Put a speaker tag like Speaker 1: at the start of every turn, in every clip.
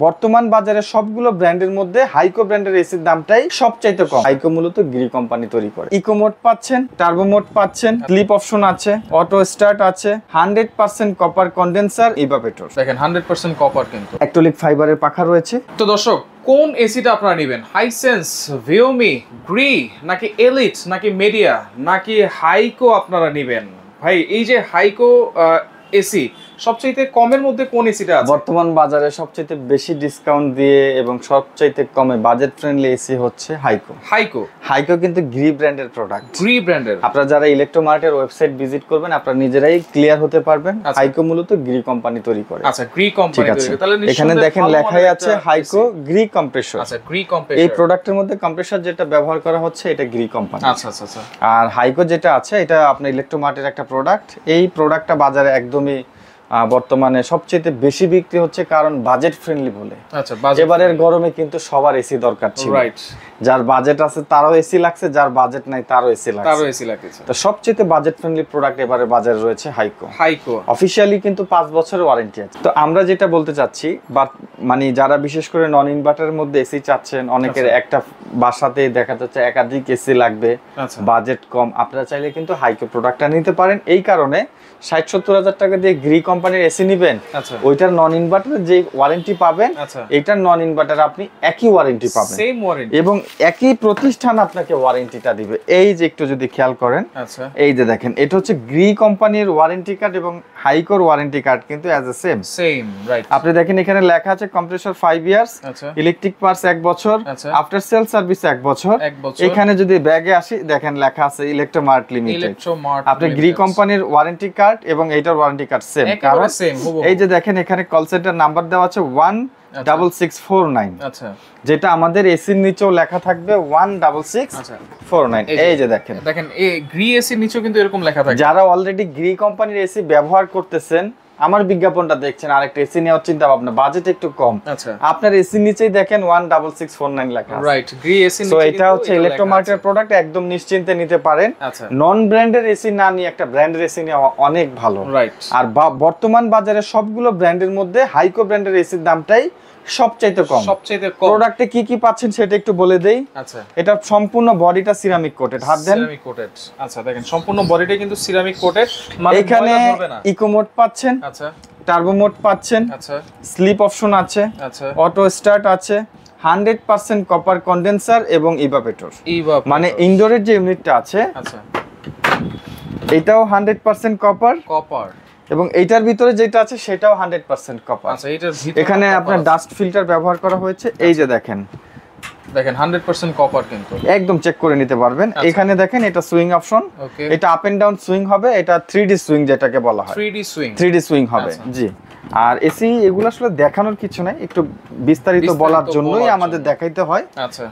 Speaker 1: বর্তমান বাজারে সবগুলো ব্র্যান্ডের মধ্যে হাইকো ব্র্যান্ডের এসির দামটাই সবচাইতে কম। হাইকো মূলত গ্রি কোম্পানি তৈরি করে। ইকো মোড পাচ্ছেন, টার্বো মোড পাচ্ছেন, স্লিপ অপশন আছে, অটো স্টার্ট আছে, 100% কপার কন্ডেন্সার, ইভাপোরেটর।
Speaker 2: দেখেন 100% কপার কিন্তু।
Speaker 1: অ্যাক্রিলিক ফাইবারের পাখা রয়েছে।
Speaker 2: তো দর্শক, কোন এসিটা আপনারা নেবেন? হাইসেন্স, ভিওমি, গ্রি, নাকি এলিট, নাকি মিডিয়া, নাকি হাইকো আপনারা নেবেন? ভাই এই যে হাইকো এসি সবচেয়ে কমের মধ্যে কোন এসিটা আছে?
Speaker 1: বর্তমান বাজারে সবচেয়ে বেশি ডিসকাউন্ট দিয়ে এবং সবচেয়ে কমে বাজেট ফ্রেন্ডলি এসি হচ্ছে হাইকো। হাইকো কিন্তু গ্রি ব্র্যান্ডের প্রোডাক্ট।
Speaker 2: গ্রি ব্র্যান্ডের।
Speaker 1: আপনারা যারা ইলেকট্রোমার্টের ওয়েবসাইট ভিজিট করবেন আপনারা নিজেরাই ক্লিয়ার হতে পারবেন। হাইকো মূলত গ্রি কোম্পানি তৈরি করে।
Speaker 2: আচ্ছা, গ্রি কোম্পানি তৈরি করে। তাহলে
Speaker 1: এখানে দেখেন লেখাই আছে হাইকো গ্রি কম্প্রেসর।
Speaker 2: আচ্ছা, গ্রি কম্প্রেসর।
Speaker 1: এই প্রোডাক্টের মধ্যে কম্প্রেসর যেটা ব্যবহার করা হচ্ছে এটা গ্রি কোম্পানি।
Speaker 2: আচ্ছা আচ্ছা আচ্ছা। আর
Speaker 1: হাইকো যেটা আছে এটা আপনার ইলেকট্রোমার্টের একটা প্রোডাক্ট। এই প্রোডাক্টটা বাজারে একদমই বর্তমানে সবচেয়ে বেশি বিক্রি হচ্ছে, কারণ বাজেট ফ্রেন্ডলি বলে।
Speaker 2: আচ্ছা,
Speaker 1: এবারের গরমে কিন্তু সবার এসি দরকার ছিল।
Speaker 2: রাইট।
Speaker 1: যার বাজেট আছে তারও এসি লাগছে, যার বাজেট নাই তারও এসি লাগছে। তো সবচেয়ে বাজেট ফ্রেন্ডলি প্রোডাক্ট এবারে বাজারে রয়েছে হাইকো। অফিশিয়ালি কিন্তু 5 বছরের ওয়ারেন্টি আছে। তো আমরা যেটা বলতে চাচ্ছি, মানে যারা বিশেষ করে নন ইনভার্টারের মধ্যে এসি চাচ্ছেন, অনেকের একটা বাসাতে দেখা যাচ্ছে একাধিক এসি লাগবে, বাজেট কম, আপনারা চাইলে কিন্তু হাইকো প্রোডাক্টটা নিতে পারেন। এই কারণে 60-70 হাজার টাকা দিয়ে গ্রি কোম্পানির এসি নিবেন, ওইটার নন ইনভার্টারের যে ওয়ারেন্টি পাবেন, এইটার নন ইনভার্টার আপনি একই ওয়ারেন্টি পাবেন,
Speaker 2: সেম ওয়ারেন্টি,
Speaker 1: এবং একই প্রতিষ্ঠান আপনাকে ওয়ারেন্টিটা দিবে। এই যে একটু যদি খেয়াল করেন, এই যে দেখেন, এটা হচ্ছে গ্রি কোম্পানির ওয়ারেন্টি কার্ড এবং হাইকোর ওয়ারেন্টি কার্ড কিন্তু অ্যাজ এ সেম,
Speaker 2: রাইট।
Speaker 1: আপনি দেখেন এখানে লেখা আছে কম্প্রেসর 5 ইয়ার্স, ইলেকট্রিক পার্টস 1 বছর, আফটার সেল সার্ভিস 1 বছর। এখানে যদি ব্যাগে আসি দেখেন লেখা আছে ইলেকট্রোমার্ট লিমিটেড। আপনি গ্রি কোম্পানির ওয়ারেন্টি কার্ড এবং এইটার ওয়ারেন্টি কার্ড সেম, কারণ এই যে দেখেন এখানে কল সেন্টার নাম্বার দেওয়া আছে 16649।
Speaker 2: আচ্ছা,
Speaker 1: যেটা আমাদের এসির নিচেও লেখা থাকবে 16649। এই যে দেখেন
Speaker 2: এই গ্রি এসির নিচেও কিন্তু এরকম লেখা থাকে।
Speaker 1: যারা অলরেডি গ্রি কোম্পানির এসি ব্যবহার করতেছেন, আমার বিজ্ঞাপনটা দেখছেন, আরেকটা এসি নেওয়ার চিন্তা ভাবনা, বাজেট একটু কম, আপনার এসির নিচেই দেখেন 16649 লেখা আছে।
Speaker 2: রাইট, গ্রি এসি
Speaker 1: সো এটা হচ্ছে ইলেকট্রোমার্টের প্রোডাক্ট, একদম নিশ্চিন্তে নিতে পারেন। নন ব্র্যান্ডের এসি না নিয়ে একটা ব্র্যান্ডের এসি নেওয়া অনেক ভালো।
Speaker 2: রাইট।
Speaker 1: আর বর্তমান বাজারে সবগুলো ব্র্যান্ডের মধ্যে হাইকো ব্র্যান্ডের এসির দামটাই সবচাইতে কম। প্রোডাক্টে কি কি পাচ্ছেন সেটা একটু বলে দেই।
Speaker 2: আচ্ছা,
Speaker 1: এটা সম্পূর্ণ বডিটা সিরামিক কোটেড, হাত দেন।
Speaker 2: Ceramic coated. আচ্ছা, দেখেন সম্পূর্ণ বডিটা কিন্তু সিরামিক কোটেড, মানে
Speaker 1: এখানে ইকো মোড পাচ্ছেন, আচ্ছা, টার্বো মোড পাচ্ছেন, আচ্ছা, স্লিপ অপশন আছে, আচ্ছা, অটো স্টার্ট আছে, 100% কপার কন্ডেন্সার এবং ইভাপোরেটর। মানে ইনডোরের যে ইউনিটটা আছে, আচ্ছা, এটাও 100% কপার এবং এইটার ভিতরে যেটা আছে সেটাও 100% কপার।
Speaker 2: আচ্ছা, এটার ভিতরে
Speaker 1: এখানে আপনার ডাস্ট ফিল্টার ব্যবহার করা হয়েছে। এই যে দেখেন
Speaker 2: 100% কপার কিন্তু
Speaker 1: একদম চেক করে নিতে পারবেন। এখানে দেখেন এটা সুইং অপশন, এটা আপ এন্ড ডাউন সুইং হবে, এটা 3D সুইং যেটাকে বলা হয়, 3D সুইং হবে। জি, আর এসি এগুলো আসলে দেখানোর কিছু নাই, একটু বিস্তারিত বলার জন্যই আমাদের দেখাইতে হয়।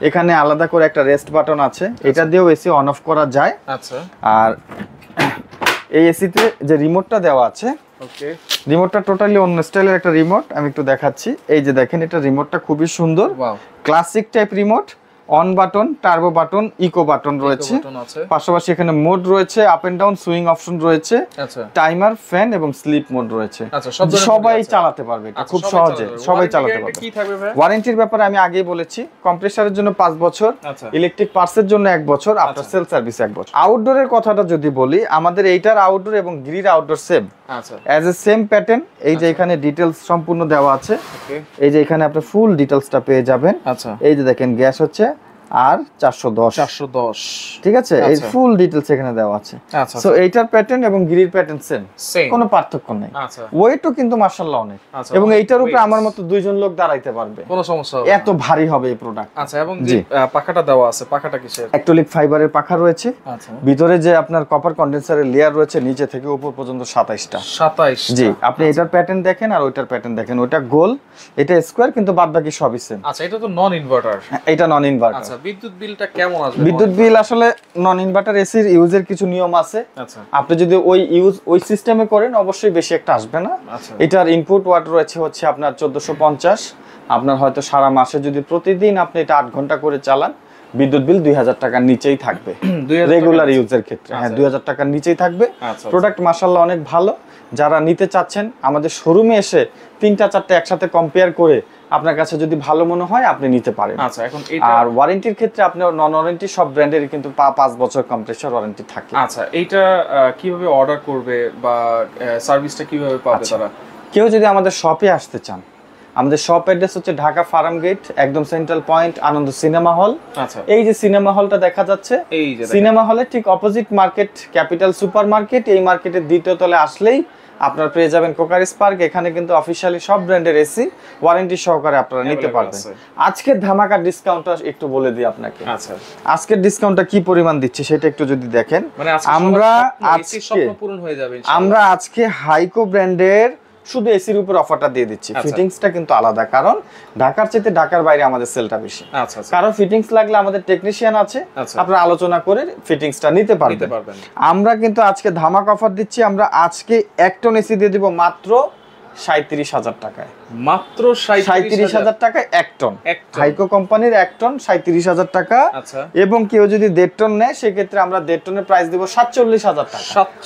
Speaker 1: এখানে আলাদা করে একটা রেস্ট বাটন আছে, এটা দিয়েও এসি অন অফ করা যায়। আচ্ছা, আর এই এসিতে যে রিমোটটা দেওয়া আছে, রিমোটটা টোটালি অন্য স্টাইলের একটা রিমোট, আমি একটু দেখাচ্ছি। এই যে দেখেন এটা রিমোটটা খুবই সুন্দর, classic type remote. On button, turbo button, eco button রয়েছে, পাশাপাশি এখানে মোড রয়েছে, up and down swing option রয়েছে, টাইমার, ফ্যান এবং স্লিপ মোড রয়েছে। সবাই চালাতে পারবে, এটা খুব সহজে সবাই চালাতে পারবে। ওয়ারেন্টির ব্যাপারে আমি আগেই বলেছি, কম্প্রেসরের জন্য 5 বছর, ইলেকট্রিক পার্টসের জন্য 1 বছর, আফটার সেল সার্ভিস 1 বছর। আউটডোরের কথাটা যদি বলি, আমাদের এইটার আউটডোর এবং গ্রির outdoor same, as a same pattern. এই যে এখানে ডিটেইলস সম্পূর্ণ দেওয়া আছে, এই যে এখানে আপনি ফুল ডিটেইলসটা পেয়ে যাবেন। এই যে দেখেন গ্যাস হচ্ছে আর 410, ঠিক আছে, এই ফুল ডিটেইলস এখানে দেওয়া আছে। সো এইটার প্যাটার্ন এবং গ্রির প্যাটার্ন সেম, কোনো পার্থক্য নাই। ওয়েটও কিন্তু মাশাআল্লাহ অনেক, এবং এইটার উপরে আমার মতো দুইজন লোক দাঁড়াইতে পারবে, কোনো সমস্যা হবে না, এত ভারী হবে এই প্রোডাক্ট।
Speaker 2: আচ্ছা, এবং যে পাখাটা দেওয়া আছে, পাখাটা কিসের?
Speaker 1: অ্যাক্রিলিক ফাইবারের পাখা রয়েছে। আচ্ছা, ভিতরে যে আপনার কপার কন্ডেন্সারের লেয়ার রয়েছে নিচে থেকে উপর পর্যন্ত 27টা। জি, আপনি এটার প্যাটার্ন দেখেন আর ওইটার প্যাটার্ন দেখেন, ওইটা গোল, এটা স্কয়ার, কিন্তু বাদবাকি সবই সেম।
Speaker 2: আচ্ছা, এটা তো নন ইনভার্টার।
Speaker 1: এটা নন ইনভার্টার।
Speaker 2: আচ্ছা, বিদ্যুৎ বিলটা কেমন আসবে?
Speaker 1: বিদ্যুৎ বিল আসলে নন ইনভার্টার এসির ইউজের কিছু নিয়ম আছে। আচ্ছা, আপনি যদি ওই সিস্টেমে করেন অবশ্যই বেশি একটা আসবে না। এটার ইনপুট ওয়াট রয়েছে হচ্ছে আপনার 1450। আপনার হয়তো সারা মাসে যদি প্রতিদিন আপনি এটা 8 ঘন্টা করে চালান, বিদ্যুৎ বিল 2000 টাকার নিচেই থাকবে রেগুলার ইউজের ক্ষেত্রে। হ্যাঁ, 2000 টাকার নিচেই থাকবে। প্রোডাক্ট মাশাআল্লাহ অনেক ভালো। যারা নিতে চাচ্ছেন আমাদের শোরুমে এসে 3টা 4টা একসাথে কম্পেয়ার করে আপনার কাছে যদি ভালো মনে হয় আপনি নিতে পারেন।
Speaker 2: আচ্ছা, এখন এটা
Speaker 1: আর ওয়ারেন্টির ক্ষেত্রে আপনি নন ওয়ারেন্টি সব ব্র্যান্ডেরই কিন্তু 5 বছর কম্প্রেসর ওয়ারেন্টি থাকে।
Speaker 2: আচ্ছা, এইটা কিভাবে অর্ডার করবে বা সার্ভিসটা কিভাবে পাবে তারা?
Speaker 1: কেউ যদি আমাদের শপে আসতে চান, আমাদের শপ অ্যাড্রেস হচ্ছে ঢাকা ফার্ম গেট, একদম সেন্ট্রাল পয়েন্ট, আনন্দ সিনেমা হল।
Speaker 2: আচ্ছা,
Speaker 1: এই যে সিনেমা হলটা দেখা যাচ্ছে,
Speaker 2: এই যে
Speaker 1: সিনেমা হলের ঠিক opposite market capital super market. এই মার্কেটের দ্বিতীয় তলায় আসলেই আপনারা পেয়ে যাবেন কোকার স্পার্ক। এখানে কিন্তু অফিশিয়ালি সব ব্র্যান্ডের এসি ওয়ারেন্টি সহকারে আপনারা নিতে পারবেন। আজকের ধামাকা ডিসকাউন্টটা একটু বলে দিই আপনাকে।
Speaker 2: আচ্ছা,
Speaker 1: আজকের ডিসকাউন্টটা কি পরিমাণ দিচ্ছে সেটা একটু যদি দেখেন,
Speaker 2: মানে
Speaker 1: আমরা
Speaker 2: আজকে স্বপ্ন পূরণ হয়ে যাবে ইনশাআল্লাহ।
Speaker 1: আমরা আজকে হাইকো ব্র্যান্ডের শুধু এসির উপর অফারটা দিয়ে দিচ্ছি। ফিটিংসটা কিন্তু আলাদা, কারণ ঢাকার চাইতে ঢাকার বাইরে আমাদের সেলটা বেশি।
Speaker 2: আচ্ছা,
Speaker 1: কারণ ফিটিংস লাগলে আমাদের টেকনিশিয়ান আছে, আপনারা আলোচনা করে ফিটিংসটা নিতে পারবেন। আমরা কিন্তু আজকে ধামাকা অফার দিচ্ছি। আমরা আজকে 1 টন এসি দিয়ে দিব মাত্র 37,000 টাকায়।
Speaker 2: মাত্র
Speaker 1: 37,000 টাকায় 1 টন হাইকো কোম্পানির 1 টন 37,000 টাকা।
Speaker 2: আচ্ছা,
Speaker 1: এবং কেউ যদি 1.5 টন নেয় সেক্ষেত্রে আমরা 1.5 টনের প্রাইস দিব 47,000 টাকা।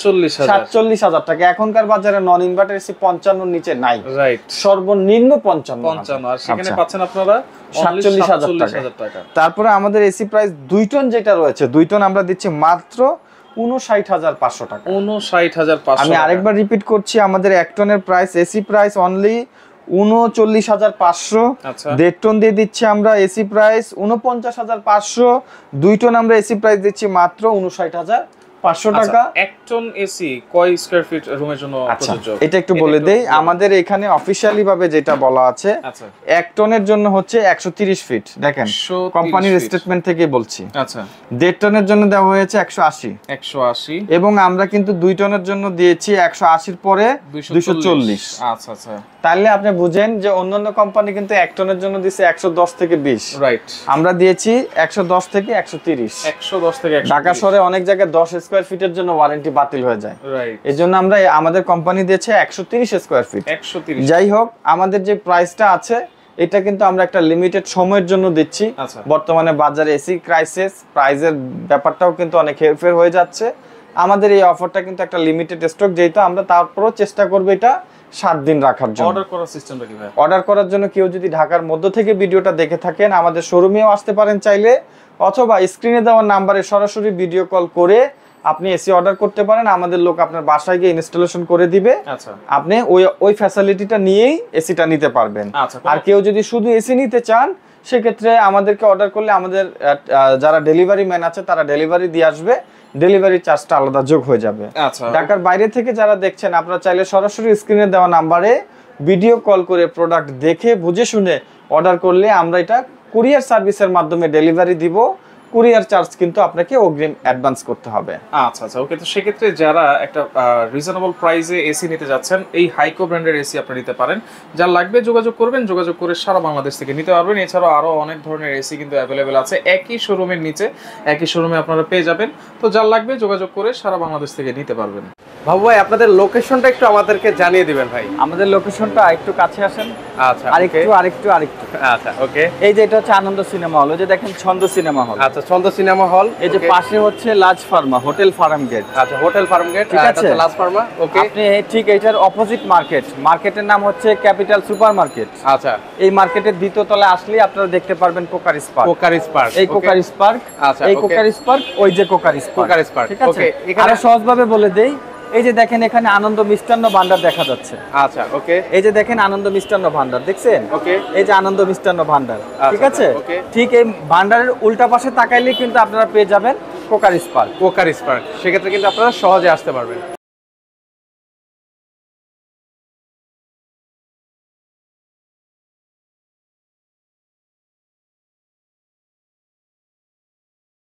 Speaker 1: 47,000 টাকা। এখনকার বাজারে নন ইনভার্টার এসি 55 এর নিচে নাই,
Speaker 2: রাইট,
Speaker 1: সর্বনিম্ন 55
Speaker 2: আর সেখানে পাচ্ছেন আপনারা
Speaker 1: 47,000 টাকা। তারপরে আমাদের এসি প্রাইস 2 টন যেটা রয়েছে, 2 টন আমরা দিচ্ছি মাত্র 59,500 টাকা।
Speaker 2: 59,500।
Speaker 1: আমি আরেকবার রিপিট করছি, আমাদের 1 টনের price AC price only 39,500। 1.5 ton দিয়ে দিচ্ছি আমরা এসি প্রাইস 49,500। 2 টন আমরা এসি প্রাইস দিচ্ছি মাত্র 59,500 টাকা।
Speaker 2: 1 টন এসি কয় স্কয়ার ফিট রুমের জন্য প্রযোজ্য?
Speaker 1: এটা একটু বলে দেই, আমাদের এখানে অফিশিয়ালি ভাবে যেটা বলা আছে, 1 টনের জন্য হচ্ছে 130 ফিট। দেখেন কোম্পানির স্টেটমেন্ট থেকে বলছি।
Speaker 2: আচ্ছা,
Speaker 1: 1.5 টনের জন্য দেওয়া হয়েছে 180 এবং আমরা কিন্তু 2 টনের জন্য দিয়েছি 180 পরে 240।
Speaker 2: আচ্ছা আচ্ছা,
Speaker 1: তাহলে আপনি বুঝেন যে অন্যান্য কোম্পানি কিন্তু 1 টনের জন্য দিয়েছে 110 থেকে 20,
Speaker 2: রাইট,
Speaker 1: আমরা দিয়েছি 110 থেকে 130।
Speaker 2: 110 থেকে 130।
Speaker 1: ঢাকা শহরে অনেক জায়গায় 10 স্কয়ার ফিটের জন্য ওয়ারেন্টি বাতিল হয়ে যায়,
Speaker 2: রাইট,
Speaker 1: এজন্য আমরা আমাদের কোম্পানি দিয়েছে 130 স্কয়ার ফিট।
Speaker 2: 130।
Speaker 1: যাই হোক, আমাদের যে প্রাইসটা আছে এটা কিন্তু আমরা একটা লিমিটেড সময়ের জন্য দিচ্ছি। বর্তমানে বাজারে এসি ক্রাইসিস, প্রাইসের ব্যাপারটাও কিন্তু অনেক হেরফের হয়ে যাচ্ছে। আমাদের এই অফারটা কিন্তু একটা লিমিটেড স্টক, যেহেতু আমরা তারপরও চেষ্টা করব এটা 7 দিন রাখার জন্য।
Speaker 2: অর্ডার করার সিস্টেমটা কি ভাই?
Speaker 1: অর্ডার করার জন্য কেউ যদি ঢাকার মধ্য থেকে ভিডিওটা দেখে থাকেন, আমাদের শোরুমেও আসতে পারেন চাইলে, অথবা স্ক্রিনে দেওয়া নাম্বারে সরাসরি ভিডিও কল করে আপনি এসি অর্ডার করতে পারেন। আমাদের লোক আপনার বাসায় গিয়ে ইনস্টলেশন করে দিবে।
Speaker 2: আচ্ছা,
Speaker 1: আপনি ওই ফ্যাসিলিটিটা নিয়েই এসিটা নিতে পারবেন। আর কেউ যদি শুধু এসি নিতে চান সেক্ষেত্রে আমাদেরকে অর্ডার করলে আমাদের যারা ডেলিভারি ম্যান আছে তারা ডেলিভারি দিয়ে আসবে, ডেলিভারি চার্জটা আলাদা যোগ হয়ে যাবে।
Speaker 2: আচ্ছা,
Speaker 1: ঢাকার বাইরে থেকে যারা দেখছেন আপনারা চাইলে সরাসরি স্ক্রিনে দেওয়া নাম্বারে ভিডিও কল করে প্রোডাক্ট দেখে বুঝে শুনে অর্ডার করলে আমরা এটা কুরিয়ার সার্ভিসের মাধ্যমে ডেলিভারি দিব। কুরিয়ার চার্জ কিন্তু আপনাকে অগ্রিম অ্যাডভান্স করতে হবে।
Speaker 2: আচ্ছা আচ্ছা, ওকে। তো সেক্ষেত্রে যারা একটা রিজনেবল প্রাইসে এসি নিতে যাচ্ছেন, এই হাইকো ব্র্যান্ডের এসি আপনি নিতে পারেন। যা লাগবে যোগাযোগ করবেন, যোগাযোগ করে সারা বাংলাদেশ থেকে নিতে পারবেন। এছাড়াও আরো অনেক ধরনের এসি কিন্তু অ্যাভেলেবেল আছে একই শোরুমের নিচে, একই শোরুমে আপনারা পেয়ে যাবেন। তো যা লাগবে যোগাযোগ করে সারা বাংলাদেশ থেকে নিতে পারবেন।
Speaker 3: বাবু ভাই, আপনাদের লোকেশনটা একটু আমাদেরকে জানিয়ে দিবেন ভাই।
Speaker 1: আমাদের লোকেশনটা একটু কাছে আসেন।
Speaker 3: আচ্ছা,
Speaker 1: আরেকটু।
Speaker 3: আচ্ছা, ওকে।
Speaker 1: এই যে এটা হচ্ছে আনন্দ সিনেমা হল, ওই যে দেখেন ছন্দ সিনেমা হল।
Speaker 3: আচ্ছা, ছন্দ সিনেমা হল।
Speaker 1: এই যে পাশে হচ্ছে লাজ ফার্মা, হোটেল ফার্ম গেট।
Speaker 3: আচ্ছা, হোটেল ফার্ম গেট,
Speaker 1: ঠিক আছে,
Speaker 3: লাজ ফার্মা, ওকে।
Speaker 1: আপনি ঠিক এটার অপোজিট মার্কেটের নাম হচ্ছে ক্যাপিটাল সুপার মার্কেট।
Speaker 3: আচ্ছা,
Speaker 1: এই মার্কেটের দ্বিতীয় তলায় আসলেই আপনারা দেখতে পারবেন কোকার স্পার্ক। এই
Speaker 3: ওকে।
Speaker 1: কোকার স্পার্ক,
Speaker 3: আচ্ছা,
Speaker 1: এই কোকার স্পার্ক, ওই যে কোকার স্পার্ক, ঠিক আছে। এখানে সহজভাবে বলে দেই, এই যে দেখেন এখানে আনন্দ মিষ্টান্ন ভান্ডার দেখা যাচ্ছে।
Speaker 3: আচ্ছা, ওকে।
Speaker 1: এই যে দেখেন আনন্দ মিষ্টান্ন ভান্ডার দেখছেন,
Speaker 3: ওকে।
Speaker 1: এই যে আনন্দ মিষ্টান্ন ভান্ডার, ঠিক আছে।
Speaker 3: ওকে।
Speaker 1: ঠিক এই ভান্ডারের উল্টা পাশে তাকাইলে কিন্তু আপনারা পেয়ে যাবেন কোকার স্পার্ক।
Speaker 3: সেক্ষেত্রে কিন্তু আপনারা সহজে আসতে পারবেন।